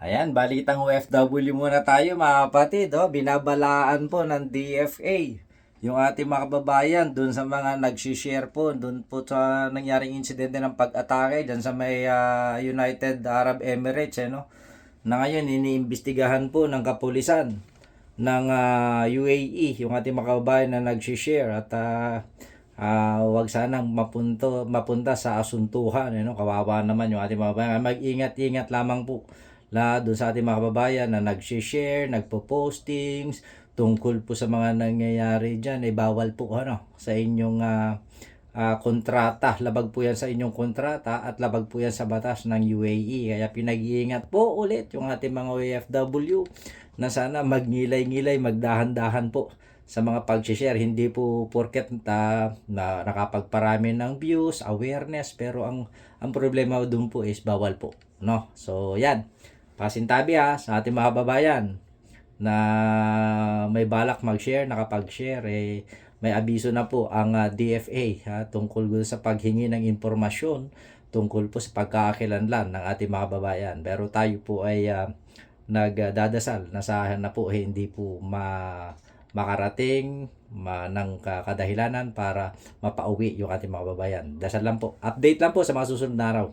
Ayan, balitang OFW muna tayo mga kapatid. Oh. Binabalaan po ng DFA yung ating mga kababayan dun sa mga nag-share po dun po sa nangyaring insidente ng pag-atake dyan sa may United Arab Emirates. No? Na ngayon iniimbestigahan po ng kapulisan ng UAE yung ating mga kababayan na nag-share at wag sanang mapunta sa asuntuhan, no? Kawawa naman yung ating mga kababayan. Mag-ingat-ingat lamang po doon sa ating mga kababayan na nag-share, nagpo-postings tungkol po sa mga nangyayari diyan. Bawal po sa inyong kontrata. Labag po yan sa inyong kontrata at labag po yan sa batas ng UAE. Kaya pinag-iingat po ulit yung ating mga OFW na sana magngilay-ngilay, magdahan-dahan po sa mga pag-share. Hindi po porket na nakapagparami ng views, awareness, pero ang problema doon po is bawal po, no? So yan, pasintabi sa ating mga babayan na may balak mag-share, nakapag-share, may abiso na po ang DFA tungkol sa paghingi ng impormasyon tungkol po sa pagkakakilanlan ng ating mga babayan. Pero tayo po ay nagdadasal na na po hindi po makarating ng kadahilanan para mapauwi yung ating mga babayan. Dasal lang po. Update lang po sa mga susunod na araw.